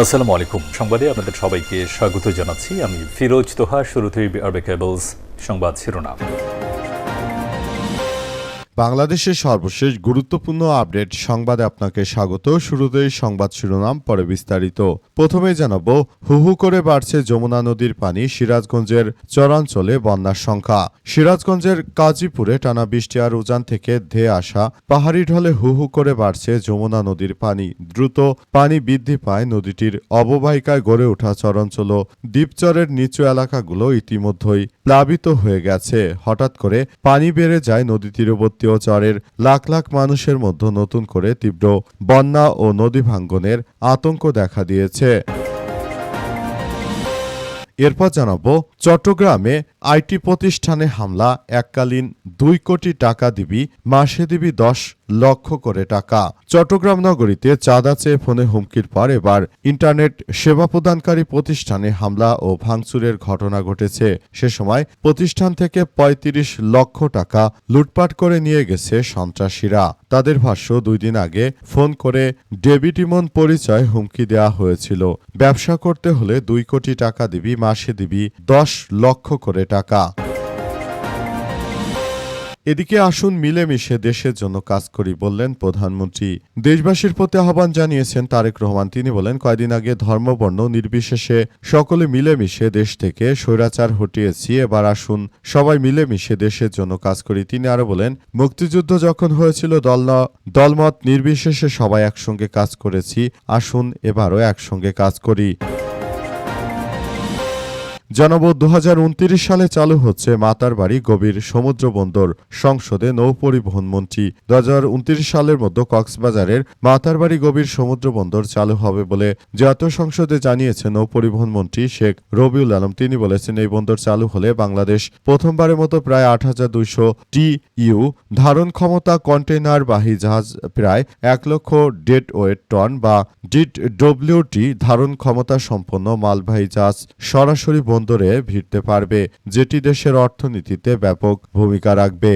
আসসালামু আলাইকুম। সংবাদে আপনাদের সবাইকে স্বাগত জানাচ্ছি। আমি ফিরোজ তোহা। শুরুতেই আরবে কেবলস সংবাদ শিরোনাম। বাংলাদেশের সর্বশেষ গুরুত্বপূর্ণ আপডেট সংবাদে আপনাকে স্বাগত। শুরুতেই সংবাদ শিরোনাম, পরে বিস্তারিত। প্রথমে জানাবো, হু হু করে বাড়ছে যমুনা নদীর পানি, সিরাজগঞ্জের চরাঞ্চলে বন্যার সংখ্যা। সিরাজগঞ্জের কাজীপুরে টানা বৃষ্টি আর উজান থেকে ধেয়ে আসা পাহাড়ি ঢলে হু হু করে বাড়ছে যমুনা নদীর পানি। দ্রুত পানি বৃদ্ধি পায় নদীটির অববাহিকায় গড়ে ওঠা চরাঞ্চল ও দ্বীপচরের নিচু এলাকাগুলো ইতিমধ্যেই প্লাবিত হয়ে গেছে। হঠাৎ করে পানি বেড়ে যায় নদী তীরবর্তী ও চরের লাখ লাখ মানুষের মধ্যে নতুন করে তীব্র বন্যা ও নদী ভাঙ্গনের আতঙ্ক দেখা দিয়েছে। এরপর জানাবো, চট্টগ্রামে আইটি প্রতিষ্ঠানে হামলা, এককালীন 2 কোটি টাকা দিবি, মাসে দিবি 10 লক্ষ করে টাকা। চট্টগ্রাম নগরীতে চাঁদা চেয়ে ফোনে হুমকির পর এবার ইন্টারনেট সেবা প্রদানকারী প্রতিষ্ঠানে হামলা ও ভাঙচুরের ঘটনা ঘটেছে। সে সময় প্রতিষ্ঠান থেকে 35 লক্ষ টাকা লুটপাট করে নিয়ে গেছে সন্ত্রাসীরা। তাদের ভাষ্য, 2 দিন আগে ফোন করে ডেবিট ইমন পরিচয় হুমকি দেওয়া হয়েছিল। ব্যবসা করতে হলে 2 কোটি টাকা দিবি, মাসে দিবি 10 লক্ষ করে টাকা। এদিকে আসুন মিলেমিশে দেশের জন্য কাজ করি, বললেন প্রধানমন্ত্রী। দেশবাসীর প্রতি আহ্বান জানিয়েছেন তারেক রহমান। তিনি বলেন, কয়েকদিন আগে ধর্মবর্ণ নির্বিশেষে সকলে মিলেমিশে দেশ থেকে স্বৈরাচার হটিয়েছি। এবার আসুন সবাই মিলেমিশে দেশের জন্য কাজ করি। তিনি আরো বলেন, মুক্তিযুদ্ধ যখন হয়েছিল দলমত নির্বিশেষে সবাই একসঙ্গে কাজ করেছি। আসুন এবারও একসঙ্গে কাজ করি। জানাবো, 2029 সালে চালু হচ্ছে মাতারবাড়ি গভীর সমুদ্র বন্দর। সংসদে নৌ পরিবহন মন্ত্রী। 2029 সালের মধ্যে কক্সবাজারের মাতারবাড়ি গভীর সমুদ্র বন্দর চালু হবে বলে জাতীয় সংসদে জানিয়েছেন নৌ পরিবহন মন্ত্রী শেখ রবিউল আলম। তিনি বলেছেন, এই বন্দর চালু হলে বাংলাদেশ প্রথমবারের মতো প্রায় 8200 TEU ধারণ ক্ষমতা কন্টেইনারবাহী জাহাজ, প্রায় 1 লক্ষ ডেডওয়েট টন বা DWT ধারণ ক্ষমতা সম্পন্ন মালবাহী জাহাজ সরাসরি বন্দরে ভিড়তে পারবে, যেটি দেশের অর্থনীতিতে ব্যাপক ভূমিকা রাখবে।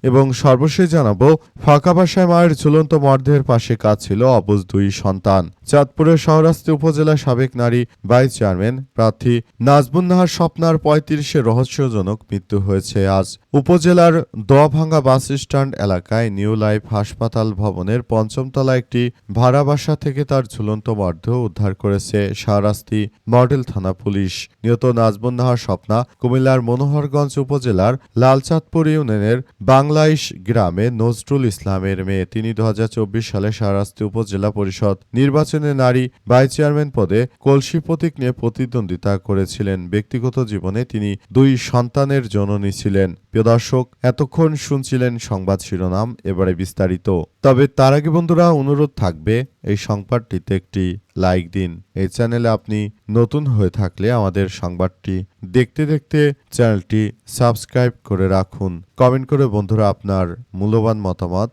এবং সর্বশেষ জানাবো, ফাঁকা বাসায় মায়ের ঝুলন্ত মরদেহের পাশে কাঁদছিল অবুঝ 2 সন্তান। চাঁদপুরের শাহরাস্তি উপজেলা সাবেক নারী ভাইস চেয়ারম্যান প্রার্থী নাজবুন নাহার স্বপ্নার 35-এ রহস্যজনক মৃত্যু হয়েছে আজ। উপজেলার দোয়াভাঙ্গা বাস স্ট্যান্ড এলাকায় নিউ লাইফ হাসপাতাল ভবনের 5ম তলায় একটি ভাড়া বাসা থেকে তার ঝুলন্ত মরদেহ উদ্ধার করেছে শাহরাস্তি মডেল থানা পুলিশ। নিহত নাজবুন নাহার স্বপ্না কুমিল্লার মনোহরগঞ্জ উপজেলার লালচাঁদপুর ইউনিয়নের বাংলাইশ গ্রামে নজরুল ইসলামের মেয়ে। তিনি 2024 সালে শাহরাস্তি উপজেলা পরিষদ নির্বাচনে নারী ভাইস চেয়ারম্যান পদে কলসি প্রতীক নিয়ে প্রতিদ্বন্দ্বিতা করেছিলেন। ব্যক্তিগত জীবনে তিনি 2 সন্তানের জননী ছিলেন। প্রিয় দর্শক, এতক্ষণ শুনছিলেন সংবাদ শিরোনাম, এবারে বিস্তারিত। তবে তার আগে বন্ধুরা, অনুরোধ থাকবে এই সংবাদটিতে একটি লাইক দিন। এই চ্যানেলে আপনি নতুন হয়ে থাকলে আমাদের সংবাদটি দেখতে দেখতে চ্যানেলটি সাবস্ক্রাইব করে রাখুন। কমেন্ট করে বন্ধুরা আপনার মূল্যবান মতামত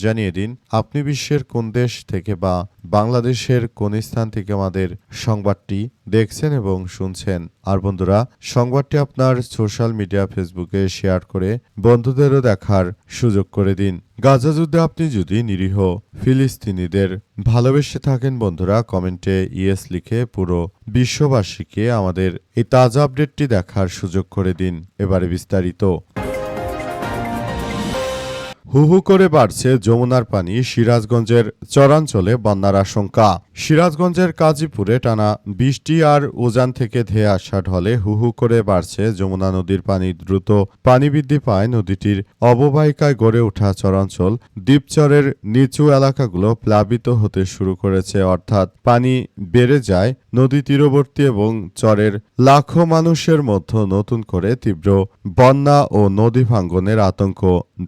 জানিয়ে দিন আপনি বিশ্বের কোন দেশ থেকে বা বাংলাদেশের কোন স্থান থেকে আমাদের সংবাদটি দেখছেন এবং শুনছেন। আর বন্ধুরা, সংবাদটি আপনার সোশ্যাল মিডিয়া ফেসবুকে শেয়ার করে বন্ধুদেরও দেখার সুযোগ করে দিন। গাজা যুদ্ধে আপনি যদি নিরীহ ফিলিস্তিনিদের ভালোবেসে থাকেন বন্ধুরা, কমেন্টে ইয়েস লিখে পুরো বিশ্ববাসীকে আমাদের এই তাজা আপডেটটি দেখার সুযোগ করে দিন। এবারে বিস্তারিত। হু হু করে বাড়ছে যমুনার পানি, সিরাজগঞ্জের চরাঞ্চলে বন্যার আশঙ্কা। সিরাজগঞ্জের কাজীপুরে টানা বৃষ্টি আর উজান থেকে ধেয়ে আসা ঢলে হু হু করে বাড়ছে যমুনা নদীর পানি। দ্রুত পানি বৃদ্ধি পায় নদীটির অববাহিকায় গড়ে ওঠা চরাঞ্চল। দ্বীপচরের নিচু এলাকাগুলো প্লাবিত হতে শুরু করেছে, অর্থাৎ পানি বেড়ে যায় নদী তীরবর্তী এবং চরের লাখো মানুষের মধ্যে নতুন করে তীব্র বন্যা ও নদী ভাঙ্গনের আতঙ্ক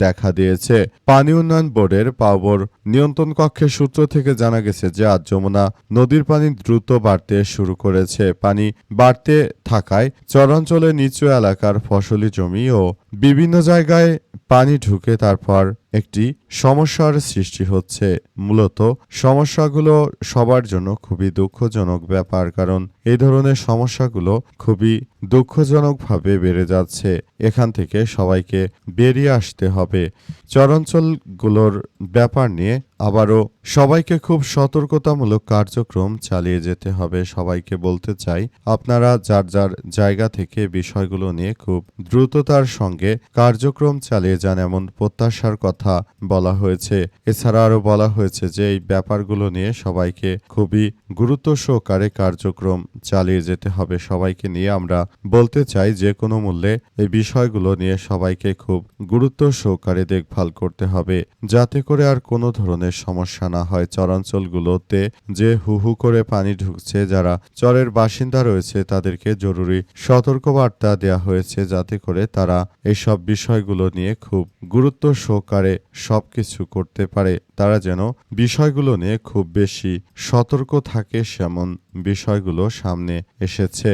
দেখা দিয়েছে। পানি উন্নয়ন বোর্ডের পাওয়ার নিয়ন্ত্রণ কক্ষের সূত্র থেকে জানা গেছে যে আজ যমুনা নদীর পানি দ্রুত বাড়তে শুরু করেছে। পানি বাড়তে থাকায় চরাঞ্চলের নিচু এলাকার ফসলি জমি ও বিভিন্ন জায়গায় পানি ঢুকে তারপর একটি সমস্যার সৃষ্টি হচ্ছে। মূলত সমস্যাগুলো সবার জন্য খুবই দুঃখজনক ব্যাপার, কারণ এই ধরনের সমস্যাগুলো খুবই দুঃখজনকভাবে বেড়ে যাচ্ছে। এখান থেকে সবাইকে বেরিয়ে আসতে হবে। চরাঞ্চলগুলোর ব্যাপার নিয়ে আবারও সবাইকে খুব সতর্কতামূলক কার্যক্রম চালিয়ে যেতে হবে। সবাইকে বলতে চাই, আপনারা যার যার জায়গা থেকে বিষয়গুলো নিয়ে খুব দ্রুততার সঙ্গে কার্যক্রম চালিয়ে যান, এমন প্রত্যাশার কথা বলা হয়েছে। এছাড়া আরও বলা হয়েছে যে এই ব্যাপারগুলো নিয়ে সবাইকে খুবই গুরুত্ব সহকারে কার্যক্রম চালিয়ে যেতে হবে। সবাইকে নিয়ে আমরা বলতে চাই, যে কোনো মূল্যে এই বিষয়গুলো নিয়ে সবাইকে খুব গুরুত্ব সহকারে দেখভাল করতে হবে, যাতে করে আর কোনো ধরনের সমস্যা না হয়। চরাঞ্চলগুলোতে যে হু হু করে পানি ঢুকছে, যারা চরের বাসিন্দা রয়েছে তাদেরকে জরুরি সতর্কবার্তা দেওয়া হয়েছে, যাতে করে তারা এইসব বিষয়গুলো নিয়ে খুব গুরুত্ব সহকারে সবকিছু করতে পারে। তারা যেন বিষয়গুলো নিয়ে খুব বেশি সতর্ক থাকে, সেমন বিষয়গুলো সামনে এসেছে।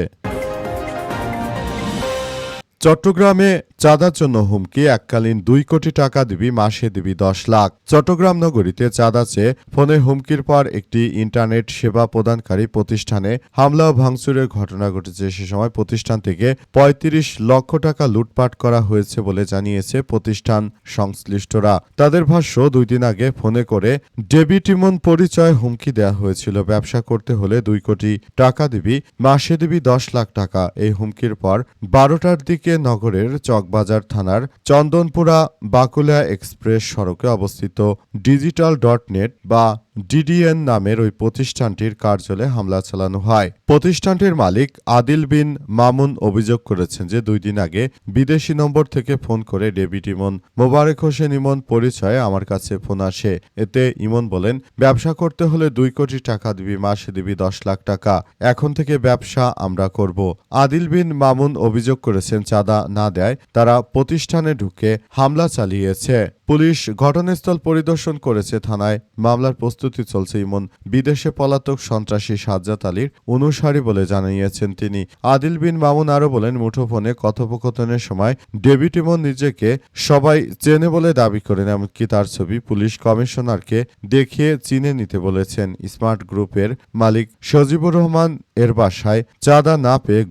চট্টগ্রামে চাঁদার জন্য হুমকি, এককালীন 2 কোটি টাকা দিবি, মাসে দিবি 10 লাখ। চট্টগ্রাম নগরীতে চাঁদা চেয়ে ফোনে হুমকির পর একটি ইন্টারনেট সেবা প্রদানকারী প্রতিষ্ঠানে হামলা ও ভাঙচুরের ঘটনা ঘটেছে। সে সময় প্রতিষ্ঠান থেকে 35 লক্ষ টাকা লুটপাট করা হয়েছে বলে জানিয়েছে প্রতিষ্ঠান সংশ্লিষ্টরা। তাদের ভাষ্য, 2 দিন আগে ফোনে করে ডেবিট ইমন পরিচয় হুমকি দেওয়া হয়েছিল। ব্যবসা করতে হলে 2 কোটি টাকা দিবি, মাসে দিবি 10 লাখ টাকা। এই হুমকির পর 12টার দিকে নগরের চকবাজার থানার চন্দনপুরা বাকুলা এক্সপ্রেস সড়কে অবস্থিত digital.net বা ডিডিএন নামের ওই প্রতিষ্ঠানটির কার্যালয়ে হামলা চালানো হয়। প্রতিষ্ঠানটির মালিক আদিল বিন মামুন অভিযোগ করেছেন যে 2 দিন আগে বিদেশি নম্বর থেকে ফোন করে ডেভিড ইমন মোবারক হোসেন ইমন পরিচয়ে আমার কাছে ফোন আসে। এতে ইমন বলেন, ব্যবসা করতে হলে 2 কোটি টাকা দিবি, মাসে দিবি 10 লাখ টাকা। এখন থেকে ব্যবসা আমরা করব। আদিল বিন মামুন অভিযোগ করেছেন, চাঁদা না দেয় তারা প্রতিষ্ঠানে ঢুকে হামলা চালিয়েছে। পুলিশ ঘটনাস্থল পরিদর্শন করেছে। থানায় মামলার প্রস্তুতি চলছে। ইমন বিদেশে পলাতক সন্ত্রাসী সাজ্জাদ আলীর অনুসারী বলে জানিয়েছেন তিনি। আদিল বিন মামুন আরও বলেন, মুঠোফোনে কথোপকথনের সময় ডেভিড ইমন নিজেকে সবাই চেনে বলে দাবি করেন, এমনকি তার ছবি পুলিশ কমিশনারকে দেখিয়ে চিনে নিতে বলেছেন। স্মার্ট গ্রুপের মালিক সজিবুর রহমান এর বাসায় চাঁদা না পেয়ে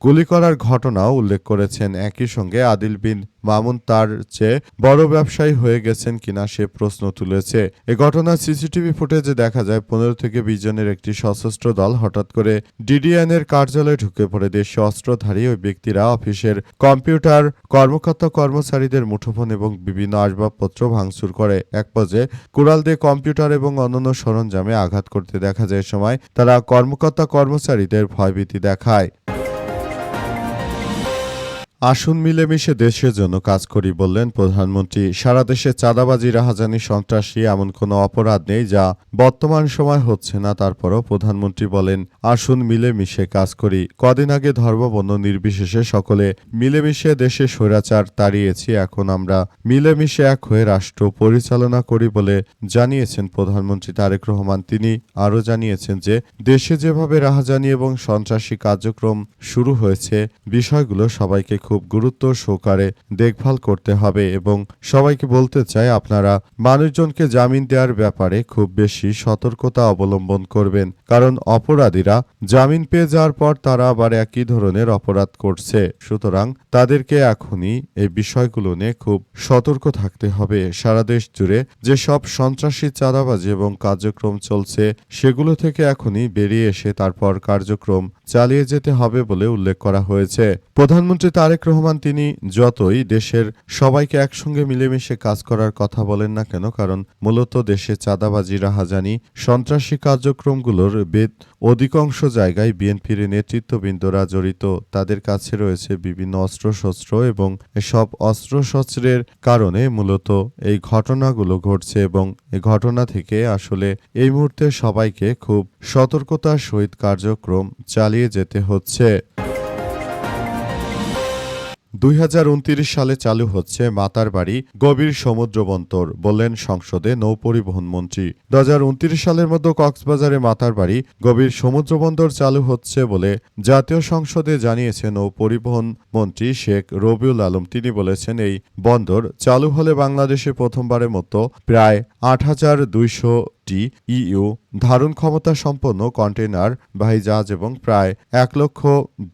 গুলি করার ঘটনাও উল্লেখ করেছেন। একই সঙ্গে আদিল বিন মামুন তার চেয়ে বড় ব্যবসায়ী হয়ে গেছেন কিনা সে প্রশ্ন তুলেছে। এ ঘটনার সিসিটিভি ফুটেজে দেখা যায় 15 থেকে 20 জনের একটি সশস্ত্র দল হঠাৎ করে ডিডিএন এর কার্যালয়ে ঢুকে পড়ে। দেশীয় অস্ত্রধারী ওই ব্যক্তিরা অফিসের কম্পিউটার, কর্মকর্তা কর্মচারীদের মুঠোফোন এবং বিভিন্ন আসবাবপত্র ভাঙচুর করে। এক পর্যায়ে কুড়াল দিয়ে কম্পিউটার এবং অন্যান্য সরঞ্জামে আঘাত করতে দেখা যায়। সময় তারা কর্মকর্তা কর্মচারীদের ভয়ভীতি দেখায়। আসুন মিলেমিশে দেশের জন্য কাজ করি, বললেন প্রধানমন্ত্রী। সারা দেশে চাঁদাবাজি, রাহাজানি, সন্ত্রাসী এমন কোনো অপরাধ নেই যা বর্তমান সময় হচ্ছে না। তারপরও প্রধানমন্ত্রী বলেন, আসুন মিলেমিশে কাজ করি। কদিন আগে ধর্মবর্ণ নির্বিশেষে সকলে মিলেমিশে দেশে স্বৈরাচার তাড়িয়েছি। এখন আমরা মিলেমিশে এক হয়ে রাষ্ট্র পরিচালনা করি বলে জানিয়েছেন প্রধানমন্ত্রী তারেক রহমান। তিনি আরও জানিয়েছেন যে দেশে যেভাবে রাহাজানি এবং সন্ত্রাসী কার্যক্রম শুরু হয়েছে, বিষয়গুলো সবাইকে খুব গুরুত্ব সহকারে দেখভাল করতে হবে এবং সবাইকে বলতে চাই, আপনারা মানুষজনকে জামিন দেওয়ার ব্যাপারে খুব বেশি সতর্কতা অবলম্বন করবেন। কারণ অপরাধীরা জামিন পেয়ে যাওয়ার পর তারা আবার একই ধরনের অপরাধ করছে। সুতরাং তাদেরকে এখনই এই বিষয়গুলো নিয়ে খুব সতর্ক থাকতে হবে। সারা দেশ জুড়ে যেসব সন্ত্রাসী, চাঁদাবাজি এবং কার্যক্রম চলছে, সেগুলো থেকে এখনই বেরিয়ে এসে তারপর কার্যক্রম চালিয়ে যেতে হবে বলে উল্লেখ করা হয়েছে। প্রধানমন্ত্রী তারেক রহমান তিনি যতই দেশের সবাইকে একসঙ্গে মিলেমিশে কাজ করার কথা বলেন না কেন, কারণ মূলত দেশে চাঁদাবাজি, রাহাজানি, সন্ত্রাসী কার্যক্রমগুলোর অধিকাংশ জায়গায় বিএনপির নেতৃত্ববৃন্দরা জড়িত। তাদের কাছে রয়েছে বিভিন্ন অস্ত্রশস্ত্র এবং এসব অস্ত্রশস্ত্রের কারণে মূলত এই ঘটনাগুলো ঘটছে এবং এই ঘটনা থেকে আসলে এই মুহূর্তে সবাইকে খুব সতর্কতার সহিত কার্যক্রম চালিয়ে যেতে হচ্ছে। 2029 সালে চালু হচ্ছে মাতারবাড়ি গভীর সমুদ্র বন্দর, বললেন সংসদে নৌপরিবহন মন্ত্রী। 2029 সালের মধ্যে কক্সবাজারে মাতারবাড়ি গভীর সমুদ্র বন্দর চালু হচ্ছে বলে জাতীয় সংসদে জানিয়েছেন নৌপরিবহন মন্ত্রী শেখ রবিউল আলম। তিনি বলেছেন, এই বন্দর চালু হলে বাংলাদেশে প্রথমবারের মতো প্রায় 8,200 ইউ ধারণ ক্ষমতা সম্পন্ন কন্টেইনার বাহী জাহাজ এবং প্রায় 1 লক্ষ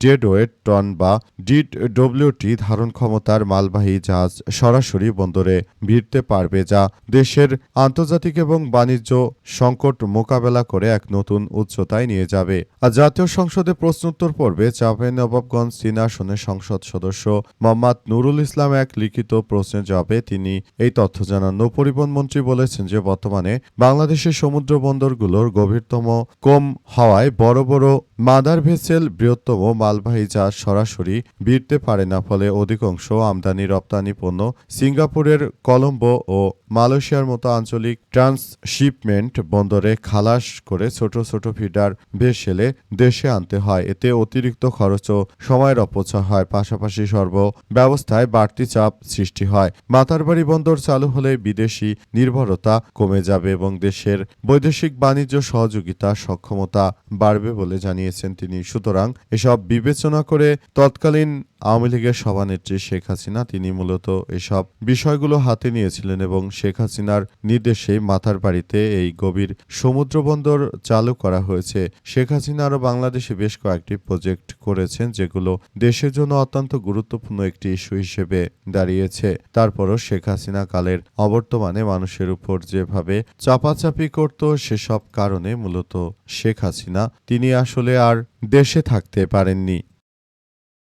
ডেডওয়েট টন বা ডিডব্লিউটি ধারণ ক্ষমতার মালবাহী জাহাজ সরাসরি বন্দরে ভিড়তে পারবে, যা দেশের আন্তর্জাতিক এবং বাণিজ্য সংকট মোকাবেলা করে এক নতুন উচ্চতায় নিয়ে যাবে। আর জাতীয় সংসদে প্রশ্নোত্তর পর্বে চাঁপাইনবাবগঞ্জ ৩ আসনের সংসদ সদস্য মোহাম্মদ নুরুল ইসলাম এক লিখিত প্রশ্নের জবাবে তিনি এই তথ্য জানান। নৌপরিবহন মন্ত্রী বলেছেন যে বর্তমানে বাংলাদেশের সমুদ্র বন্দরগুলোর গভীরতম কম হওয়ায় বড় বড় মাদার ভেসেল বৃহত্তম মালবাহী জাহাজ সরাসরি ভিড়তে পারে না, ফলে অধিকাংশ আমদানি রপ্তানি পণ্য সিঙ্গাপুরের কলম্বো ও মালয়েশিয়ার মতো আঞ্চলিক ট্রান্সশিপমেন্ট বন্দরে খালাস করে ছোট ছোট ফিডার ভেসেলে দেশে আনতে হয়। এতে অতিরিক্ত খরচ ও সময়ের অপচয় হয়, পাশাপাশি ব্যবস্থায় বাড়তি চাপ সৃষ্টি হয়। মাতারবাড়ি বন্দর চালু হলে বিদেশি নির্ভরতা কমে যাবে এবং দেশের বৈদেশিক বাণিজ্য সহযোগিতা সক্ষমতা বাড়বে বলে জানিয়েছেন তিনি। সুতরাং এসব বিবেচনা করে তৎকালীন আওয়ামী লীগের সভানেত্রী শেখ হাসিনা তিনি মূলত এসব বিষয়গুলো হাতে নিয়েছিলেন এবং শেখ হাসিনার নির্দেশে মাতারবাড়িতে এই গভীর সমুদ্র বন্দর চালু করা হয়েছে। শেখ হাসিনা আরও বাংলাদেশে বেশ কয়েকটি প্রজেক্ট করেছেন যেগুলো দেশের জন্য অত্যন্ত গুরুত্বপূর্ণ একটি ইস্যু হিসেবে দাঁড়িয়েছে। তারপরও শেখ হাসিনা কালের অবর্তমানে মানুষের উপর যেভাবে চাপাচাপি করত সেসব কারণে মূলত শেখ হাসিনা তিনি আসলে আর দেশে থাকতে পারেননি।